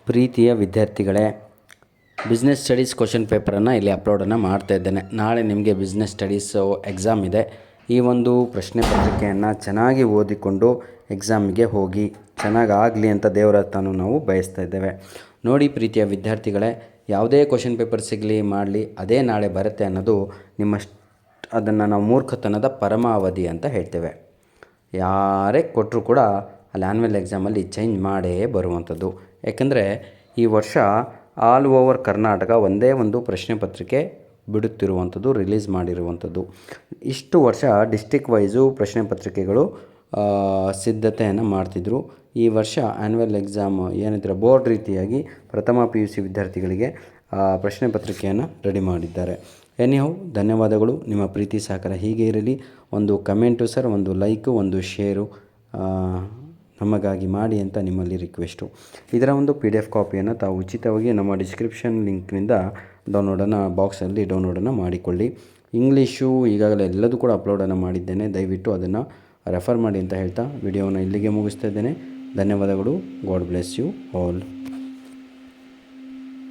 ಪ್ರೀತಿಯ ವಿದ್ಯಾರ್ಥಿಗಳೇ, business studies question ಪೇಪರನ್ನು ಇಲ್ಲಿ ಅಪ್ಲೋಡನ್ನು ಮಾಡ್ತಾ ಇದ್ದೇನೆ. ನಾಳೆ ನಿಮಗೆ ಬಿಸ್ನೆಸ್ ಸ್ಟಡೀಸು ಎಕ್ಸಾಮ್ ಇದೆ. ಈ ಒಂದು ಪ್ರಶ್ನೆ ಪತ್ರಿಕೆಯನ್ನು ಚೆನ್ನಾಗಿ ಓದಿಕೊಂಡು ಎಕ್ಸಾಮಿಗೆ ಹೋಗಿ ಚೆನ್ನಾಗಾಗಲಿ ಅಂತ ದೇವರ ಹತ್ರನೂ ನಾವು ಬಯಸ್ತಾ ಇದ್ದೇವೆ. ನೋಡಿ ಪ್ರೀತಿಯ ವಿದ್ಯಾರ್ಥಿಗಳೇ, ಯಾವುದೇ ಕ್ವಶನ್ ಪೇಪರ್ ಸಿಗಲಿ ಮಾಡಲಿ ಅದೇ ನಾಳೆ ಬರುತ್ತೆ ಅನ್ನೋದು ಅದನ್ನು ನಾವು ಮೂರ್ಖತನದ ಪರಮಾವಧಿ ಅಂತ ಹೇಳ್ತೇವೆ. ಯಾರೇ ಕೊಟ್ಟರು ಕೂಡ ಅಲ್ಲಿ ಆ್ಯನ್ಯುವಲ್ ಎಕ್ಸಾಮಲ್ಲಿ ಚೇಂಜ್ ಮಾಡೇ ಬರುವಂಥದ್ದು. ಯಾಕೆಂದರೆ ಈ ವರ್ಷ ಆಲ್ ಓವರ್ ಕರ್ನಾಟಕ ಒಂದೇ ಒಂದು ಪ್ರಶ್ನೆ ಪತ್ರಿಕೆ ಬಿಡುತ್ತಿರುವಂಥದ್ದು, ರಿಲೀಸ್ ಮಾಡಿರುವಂಥದ್ದು. ಇಷ್ಟು ವರ್ಷ ಡಿಸ್ಟಿಕ್ ವೈಸು ಪ್ರಶ್ನೆ ಪತ್ರಿಕೆಗಳು ಸಿದ್ಧತೆಯನ್ನು ಮಾಡ್ತಿದ್ರು. ಈ ವರ್ಷ ಆ್ಯನ್ಯುವಲ್ ಎಕ್ಸಾಮ್ ಏನಿದ್ರೆ ಬೋರ್ಡ್ ರೀತಿಯಾಗಿ ಪ್ರಥಮ PUC ವಿದ್ಯಾರ್ಥಿಗಳಿಗೆ ಪ್ರಶ್ನೆ ಪತ್ರಿಕೆಯನ್ನು ರೆಡಿ ಮಾಡಿದ್ದಾರೆ. ಎನಿಹೌ, ಧನ್ಯವಾದಗಳು. ನಿಮ್ಮ ಪ್ರೀತಿ ಸಹಕಾರ ಹೀಗೆ ಇರಲಿ. ಒಂದು ಕಮೆಂಟು ಸರ್, ಒಂದು ಲೈಕು, ಒಂದು ಶೇರು ನಮಗಾಗಿ ಮಾಡಿ ಅಂತ ನಿಮ್ಮಲ್ಲಿ ರಿಕ್ವೆಸ್ಟು. ಇದರ ಒಂದು PDF ಕಾಪಿಯನ್ನು ತಾವು ಉಚಿತವಾಗಿ ನಮ್ಮ ಡಿಸ್ಕ್ರಿಪ್ಷನ್ ಲಿಂಕ್ನಿಂದ ಬಾಕ್ಸಲ್ಲಿ ಡೌನ್ಲೋಡನ್ನು ಮಾಡಿಕೊಳ್ಳಿ. ಇಂಗ್ಲೀಷು ಈಗಾಗಲೇ ಎಲ್ಲದೂ ಕೂಡ ಅಪ್ಲೋಡನ್ನು ಮಾಡಿದ್ದೇನೆ. ದಯವಿಟ್ಟು ಅದನ್ನು ರೆಫರ್ ಮಾಡಿ ಅಂತ ಹೇಳ್ತಾ ವಿಡಿಯೋವನ್ನು ಇಲ್ಲಿಗೆ ಮುಗಿಸ್ತಾ ಇದ್ದೇನೆ. ಧನ್ಯವಾದಗಳು. God bless you all.